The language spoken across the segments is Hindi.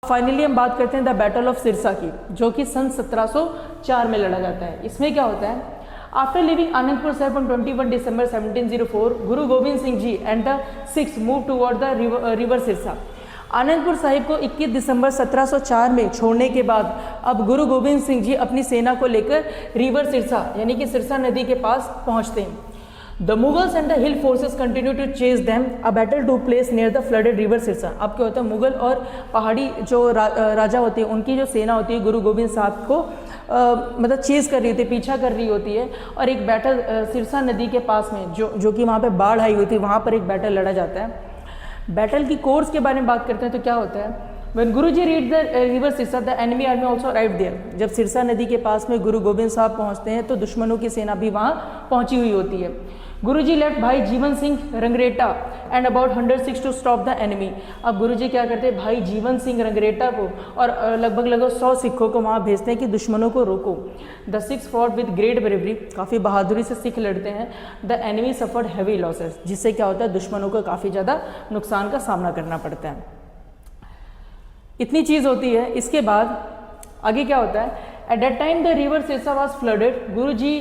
फाइनली हम बात करते हैं द बैटल ऑफ सिरसा की, जो कि सन 1704 में लड़ा जाता है। इसमें क्या होता है, after leaving Anandpur Sahib on 21 December 1704, Guru Gobind Singh ji and the Sikhs move toward the river Sirsa. Anandpur Sahib को 21 दिसंबर 1704 में छोड़ने के बाद अब गुरु गोविंद सिंह जी अपनी सेना को लेकर रिवर सिरसा यानी कि सिरसा नदी के पास पहुंचते हैं। The Mughals and the hill forces continue to chase them, a battle to place near the flooded river Sirsa. अब क्या होता है, मुगल और पहाड़ी जो राजा होते हैं उनकी जो सेना होती है गुरु गोविंद साहब को मतलब चेज कर रही होती है, पीछा कर रही होती है, और एक बैटल सिरसा नदी के पास में जो कि वहाँ पे बाढ़ आई हुई थी, वहाँ पर एक बैटल लड़ा जाता है। बैटल की कोर्स के बारे में बात करते हैं तो क्या होता है, When Guruji reached the river Sirsa, the enemy army also arrived there. जब सिरसा नदी के पास में गुरु गोविंद साहब पहुंचते हैं तो दुश्मनों की सेना भी वहां पहुंची हुई होती है। गुरुजी left Bhai Jivan Singh Rangreta and about 106 to stop the enemy. अब गुरुजी क्या करते हैं, भाई जीवन सिंह रंगरेटा को और लगभग 100 सिखों को वहाँ भेजते हैं कि दुश्मनों को रोको। The six fought with great bravery, काफ़ी बहादुरी से सिख लड़ते हैं। The enemy suffered heavy losses, जिससे क्या होता है दुश्मनों को काफ़ी ज़्यादा नुकसान का सामना करना पड़ता है। इतनी चीज़ होती है। इसके बाद आगे क्या होता है, at that time the river Sirsa was flooded. Guru ji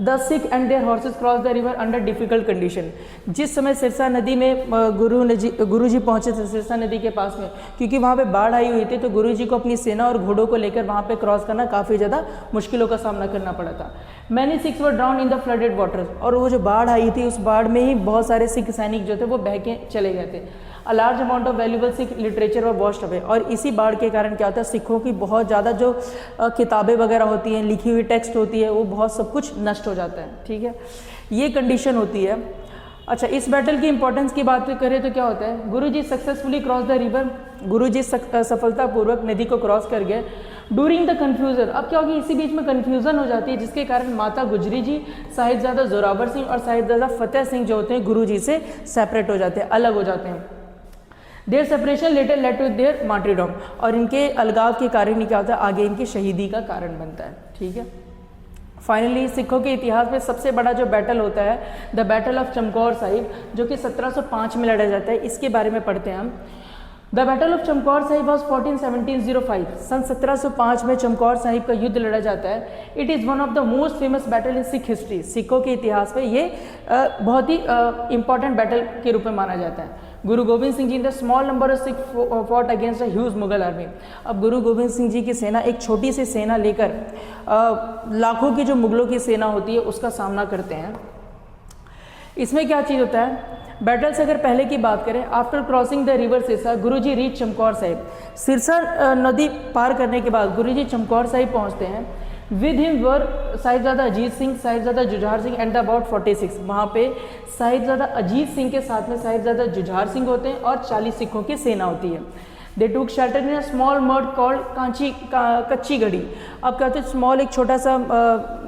the Sikh and their horses cross the river under difficult condition. जिस समय सिरसा नदी में गुरु जी पहुंचे थे सिरसा नदी के पास में, क्योंकि वहाँ पे बाढ़ आई हुई थी तो गुरु जी को अपनी सेना और घोड़ों को लेकर वहाँ पे क्रॉस करना काफ़ी ज़्यादा मुश्किलों का सामना करना पड़ा था। Many Sikhs were drown in the flooded waters, और वो जो बाढ़ आई थी उस बाढ़ में ही बहुत सारे सिख सैनिक जो थे वो बह के चले गए थे। A large amount of valuable Sikh literature व वॉश्ड अवे, और इसी बाढ़ के कारण क्या होता है, सिखों की बहुत ज़्यादा जो किताबें वगैरह होती हैं, लिखी हुई टेक्स्ट होती है, वो बहुत सब कुछ नष्ट हो जाता है। ठीक है, ये कंडीशन होती है। अच्छा, इस बैटल की इंपॉर्टेंस की बात करें तो क्या होता है, गुरुजी सक्सेसफुली क्रॉस द रिवर। गुरुजी सफलतापूर्वक नदी को क्रॉस कर गए। डूरिंग द कन्फ्यूजन, अब क्या होगी, इसी बीच में कन्फ्यूजन हो जाती है, जिसके कारण माता गुजरी जी, साहिबजादा जोरावर सिंह और साहिबजादा फतेह सिंह जो होते हैं गुरु जी से सेपरेट हो जाते हैं, अलग हो जाते हैं। Their separation later led to their martyrdom, और इनके अलगाव के कारण ही क्या होता है, आगे इनकी शहीदी का कारण बनता है। ठीक है, फाइनली सिखों के इतिहास में सबसे बड़ा जो बैटल होता है the battle of Chamkaur Sahib, जो कि 1705 में लड़ा जाता है, इसके बारे में पढ़ते हैं हम। The battle of Chamkaur Sahib was 1705, सन 1705 में चमकौर साहिब का युद्ध लड़ा जाता है। It is one of the most famous battle in Sikh history, सिखों के इतिहास में ये बहुत ही इंपॉर्टेंट बैटल के रूप में माना जाता है। Guru Gobind Singh ji in the small number of Sikh fought against a huge Mughal army. अब गुरु गोविंद सिंह जी की सेना एक छोटी सी सेना लेकर लाखों की जो मुगलों की सेना होती है उसका सामना करते हैं। इसमें क्या चीज़ होता है, बैटल से अगर पहले की बात करें, after crossing the river Sirsa Guruji reach Chamkaur Sahib. Sirsa नदी पार करने के बाद गुरुजी चमकौर साहिब पहुंचते हैं। With him were Sahibzada Ajit Singh, Sahibzada Jujhar Singh and about 46। वहाँ पे साहिबजादा अजीत सिंह के साथ में साहिबजादा जुझार सिंह होते हैं और 40 सिखों की सेना होती है। दे टूक shelter in a small mud called कच्ची गढ़ी। अब क्या होता है, स्मॉल एक छोटा सा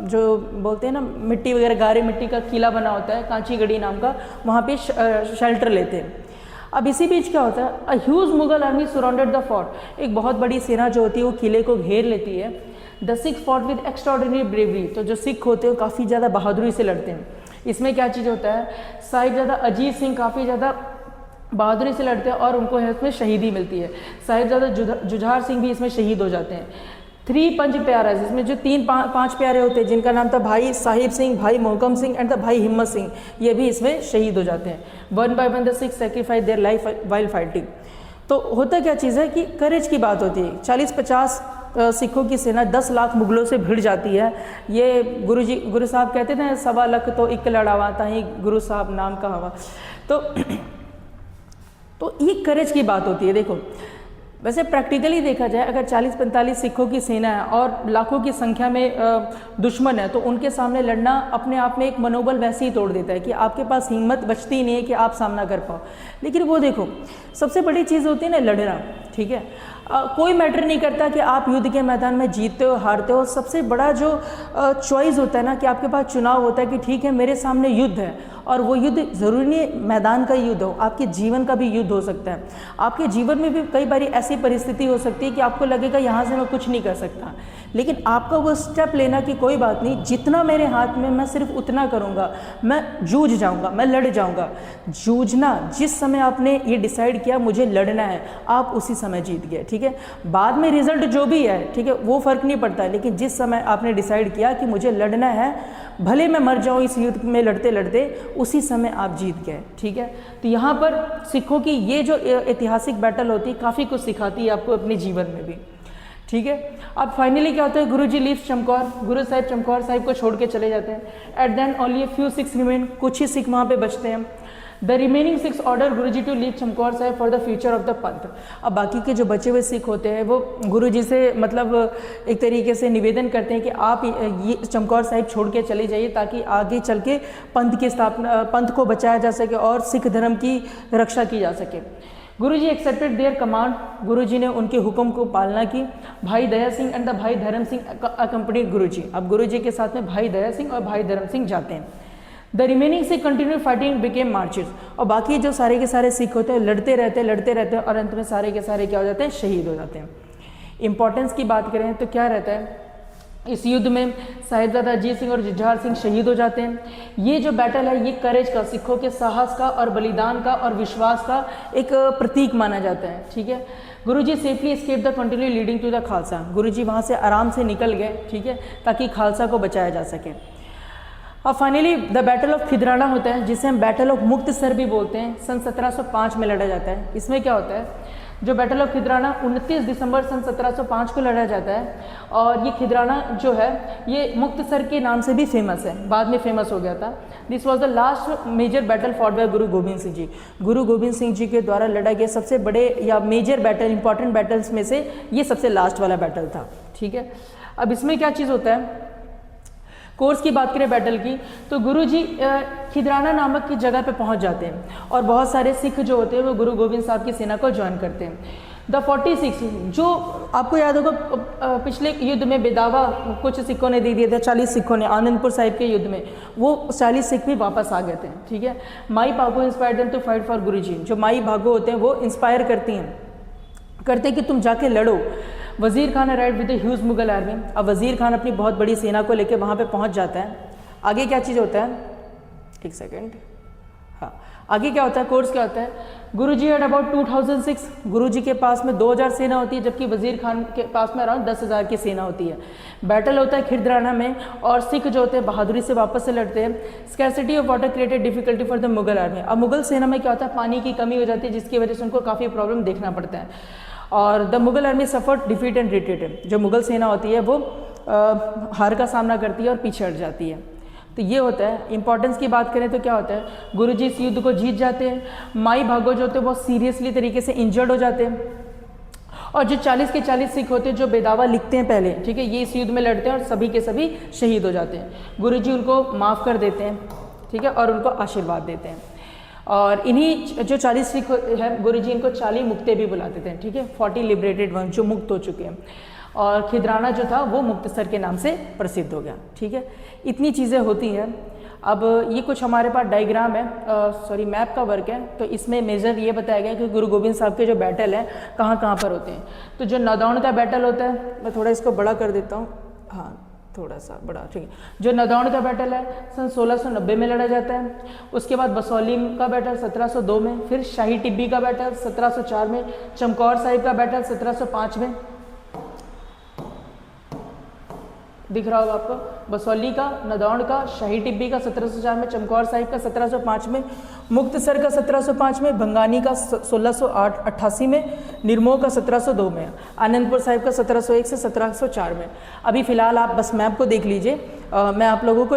जो बोलते हैं ना मिट्टी वगैरह, गारे मिट्टी का किला बना होता है कांची गढ़ी नाम का, वहाँ पे शेल्टर लेते हैं। अब इसी बीच क्या होता है, अ huge Mughal army surrounded the fort. एक बहुत बड़ी सेना जो होती है वो किले को घेर लेती है। The Sikh fought with extraordinary bravery, तो जो सिख होते हैं काफ़ी ज़्यादा बहादुरी से लड़ते हैं। इसमें क्या चीज़ होता है, साहिबजादा अजीत सिंह काफ़ी ज़्यादा बहादुरी से लड़ते हैं और उनको इसमें शहीदी मिलती है। साहिबजादा जुझार सिंह भी इसमें शहीद हो जाते हैं। 3 पंच प्यारे, जिसमें जो 5 प्यारे होते हैं जिनका नाम था भाई साहिब सिंह, भाई मोहकम सिंह एंड द भाई हिम्मत सिंह, ये भी इसमें शहीद हो जाते हैं। 1 by 1 the Sikh sacrifice their life while fighting. तो होता क्या चीज़ है कि करेज की बात होती है। 40-50 सिखों की सेना 10 लाख मुगलों से भिड़ जाती है। ये गुरु साहब कहते थे 1.25 लाख तो एक लड़ावा था ही गुरु साहब नाम का हवा। तो ये करेज की बात होती है। देखो वैसे प्रैक्टिकली देखा जाए, अगर 40-45 सिखों की सेना है और लाखों की संख्या में दुश्मन है, तो उनके सामने लड़ना अपने आप में एक मनोबल वैसे ही तोड़ देता है कि आपके पास हिम्मत बचती ही नहीं है कि आप सामना कर पाओ। लेकिन वो देखो, सबसे बड़ी चीज़ होती है ना लड़ना। ठीक है, कोई मैटर नहीं करता कि आप युद्ध के मैदान में जीतते हो हारते हो। सबसे बड़ा जो चॉइस होता है ना कि आपके पास चुनाव होता है कि ठीक है मेरे सामने युद्ध है, और वो युद्ध ज़रूरी नहीं मैदान का युद्ध हो, आपके जीवन का भी युद्ध हो सकता है। आपके जीवन में भी कई बार ऐसी परिस्थिति हो सकती है कि आपको लगेगा यहाँ से मैं कुछ नहीं कर सकता, लेकिन आपका वो स्टेप लेना कि कोई बात नहीं, जितना मेरे हाथ में मैं सिर्फ उतना करूँगा, मैं जूझ जाऊँगा, मैं लड़ जाऊँगा। जूझना, जिस समय आपने ये डिसाइड किया मुझे लड़ना है, आप उसी समय जीत गए, ठीक है। बाद में रिजल्ट जो भी है, ठीक है, वो फ़र्क नहीं पड़ता, लेकिन जिस समय आपने डिसाइड किया कि मुझे लड़ना है, भले मैं मर जाऊँ इस युद्ध में लड़ते लड़ते, उसी समय आप जीत गए, ठीक है। तो यहाँ पर सिखों की ये जो ऐतिहासिक बैटल होती है काफ़ी कुछ सिखाती है आपको अपने जीवन में भी, ठीक है। अब फाइनली क्या होता है, गुरुजी लीव्स चमकौर, गुरु साहिब चमकौर साहिब को छोड़ के चले जाते हैं। At then only few six remain, कुछ ही सिख वहाँ पे बचते हैं। The remaining six order Guruji to leave Chamkaur Sahib for the future of the Panth. अब बाकी के जो बचे हुए सिख होते हैं वो गुरुजी से मतलब एक तरीके से निवेदन करते हैं कि आप ये चमकौर साहिब छोड़ के चले जाइए, ताकि आगे चल के पंथ की स्थापना, पंथ को बचाया जा सके और सिख धर्म की रक्षा की जा सके। गुरुजी एक्सेप्टेड देयर कमांड, गुरुजी ने उनके हुक्म को पालना की। भाई दया सिंह एंड द भाई धर्म सिंह अकम्पनीड गुरुजी। अब गुरुजी के साथ में भाई दया सिंह और भाई धर्म सिंह जाते हैं। The remaining Sikh continue fighting became marchers, और बाकी जो सारे के सारे सिख होते हैं लड़ते रहते हैं और अंत में सारे के सारे क्या हो जाते हैं, शहीद हो जाते हैं। इंपॉर्टेंस की बात करें तो क्या रहता है, इस युद्ध में साहिबजादा अजीत सिंह और जुझार सिंह शहीद हो जाते हैं। ये जो बैटल है ये करेज का, सिखों के साहस का और बलिदान का और विश्वास का एक प्रतीक माना जाता है, ठीक है। Guruji safely escape the continue leading to the Khalsa, Guruji वहाँ से आराम से निकल गए, ठीक है, ताकि खालसा को बचाया जा सके। और finally the battle of Khidrana होता है, जिसे हम बैटल ऑफ मुक्तसर भी बोलते हैं, सन 1705 में लड़ा जाता है। इसमें क्या होता है, जो बैटल ऑफ खिदराना 29 दिसंबर सन 1705 को लड़ा जाता है, और ये खिदराना जो है ये मुक्तसर के नाम से भी फेमस है, बाद में फेमस हो गया था। This was the last major battle fought by Guru Gobind Singh जी। गुरु गोविंद सिंह जी के द्वारा लड़ा गया सबसे बड़े या मेजर बैटल, इंपॉर्टेंट बैटल्स में से ये सबसे लास्ट वाला बैटल था, ठीक है। अब इसमें क्या चीज़ होता है, कोर्स की बात करें बैटल की, तो गुरुजी खिदराना नामक की जगह पे पहुंच जाते हैं, और बहुत सारे सिख जो होते हैं वो गुरु गोविंद साहब की सेना को ज्वाइन करते हैं। द 46 जो आपको याद होगा पिछले युद्ध में बेदावा कुछ सिखों ने दे दिए थे, 40 सिखों ने आनंदपुर साहिब के युद्ध में, वो 40 सिख भी वापस आ गए थे, ठीक है। Mai Bhago inspire them to fight for Guruji, जो माई भागो होते हैं वो इंस्पायर करते कि तुम जाके लड़ो। वज़ीर Khan arrived with the huge Mughal army, अब वज़ीर खान अपनी बहुत बड़ी सेना को लेकर वहाँ पे पहुँच जाता है। आगे क्या चीज़ होता है, एक सेकेंड, हाँ आगे क्या होता है, कोर्स क्या होता है, गुरुजी हैड अबाउट 2006, गुरुजी के पास में 2000 सेना होती है, जबकि वज़ीर खान के पास में अराउंड 10,000 की सेना होती है। बैटल होता है खिदराना में, और सिख जो होते हैं बहादुरी से वापस से लड़ते हैं। Scarcity of water created difficulty for the Mughal army, अब मुगल सेना में क्या होता है, पानी की कमी हो जाती है, जिसकी वजह से उनको काफ़ी प्रॉब्लम देखना पड़ता है। और the Mughal army suffered defeat and retreat, जो मुगल सेना होती है वो हार का सामना करती है और पीछे हट जाती है। तो ये होता है। इंपॉर्टेंस की बात करें तो क्या होता है, गुरुजी इस युद्ध को जीत जाते हैं। माई भागो जो होते हैं बहुत सीरियसली तरीके से इंजर्ड हो जाते हैं, और जो 40 के 40 सिख होते हैं जो बेदावा लिखते हैं पहले, ठीक है, ये इस युद्ध में लड़ते हैं और सभी के सभी शहीद हो जाते हैं। गुरुजी उनको माफ़ कर देते हैं, ठीक है, और उनको आशीर्वाद देते हैं। और इन्हीं जो 40 सिख है गुरुजी इनको 40 मुक्ते भी बुलाते थे, ठीक है, 40 लिबरेटेड वन जो मुक्त हो चुके हैं। और खिदराना जो था वो मुक्तसर के नाम से प्रसिद्ध हो गया, ठीक है। इतनी चीज़ें होती हैं। अब ये कुछ हमारे पास डायग्राम है, सॉरी मैप का वर्क है, तो इसमें मेजर ये बताया गया कि गुरु गोविंद साहब के जो बैटल हैं कहाँ कहाँ पर होते हैं। तो जो नदौन का बैटल होता है, मैं थोड़ा इसको बड़ा कर देता हूँ, हाँ थोड़ा सा बड़ा, ठीक है। जो नदौन का बैटल है सन 1690 में लड़ा जाता है। उसके बाद बसौली का बैटल 1702 में, फिर शाही टिब्बी का बैटल 1704 में, चमकौर साहिब का बैटल 1705 में, दिख रहा होगा आपको, बसौली का, नदौन का, शाही टिब्बी का 1704 में, चमकौर साहिब का 1705 में, मुक्तसर का 1705 में, भंगानी का 1688 में, निर्मोह का 1702 में, आनंदपुर साहिब का 1701 से 1704 में। अभी फ़िलहाल आप बस मैप को देख लीजिए। मैं आप लोगों को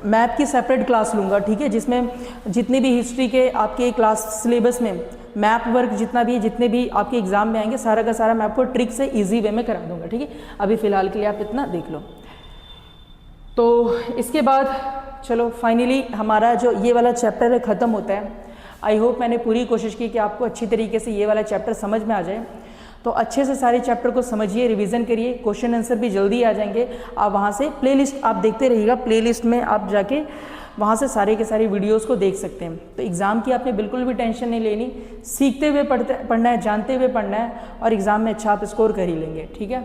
मैप की सेपरेट क्लास लूँगा, ठीक है, जिसमें जितनी भी हिस्ट्री के आपके क्लास सिलेबस में मैप वर्क जितना भी जितने भी आपके एग्जाम में आएंगे सारा का सारा मैं आपको ट्रिक से इजी वे में करा दूंगा, ठीक है। अभी फ़िलहाल के लिए आप इतना देख लो। तो इसके बाद चलो फाइनली हमारा जो ये वाला चैप्टर है ख़त्म होता है। आई होप मैंने पूरी कोशिश की कि आपको अच्छी तरीके से ये वाला चैप्टर समझ में आ जाए। तो अच्छे से सारे चैप्टर को समझिए, रिवीजन करिए, क्वेश्चन आंसर भी जल्दी आ जाएंगे। आप वहाँ से प्लेलिस्ट आप देखते रहिएगा, प्लेलिस्ट में आप जाके वहाँ से सारे के सारे वीडियोस को देख सकते हैं। तो एग्ज़ाम की आपने बिल्कुल भी टेंशन नहीं लेनी, सीखते हुए पढ़ना है, जानते हुए पढ़ना है और एग्ज़ाम में अच्छा आप स्कोर कर ही लेंगे, ठीक है।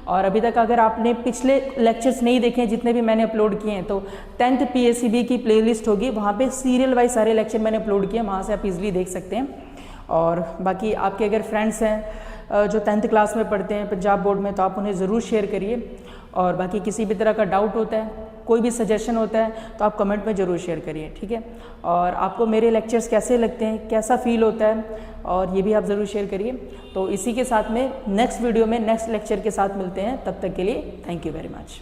और अभी तक अगर आपने पिछले लेक्चर्स नहीं देखे हैं जितने भी मैंने अपलोड किए हैं, तो 10th PSEB की प्लेलिस्ट होगी, वहाँ पे सीरियल वाइज सारे लेक्चर मैंने अपलोड किए हैं, वहाँ से आप इजीली देख सकते हैं। और बाकी आपके अगर फ्रेंड्स हैं जो 10th क्लास में पढ़ते हैं पंजाब बोर्ड में, तो आप उन्हें ज़रूर शेयर करिए। और बाकी किसी भी तरह का डाउट होता है, कोई भी सजेशन होता है, तो आप कमेंट में ज़रूर शेयर करिए, ठीक है। और आपको मेरे लेक्चर्स कैसे लगते हैं, कैसा फील होता है, और ये भी आप ज़रूर शेयर करिए। तो इसी के साथ में नेक्स्ट वीडियो में नेक्स्ट लेक्चर के साथ मिलते हैं, तब तक के लिए थैंक यू वेरी मच।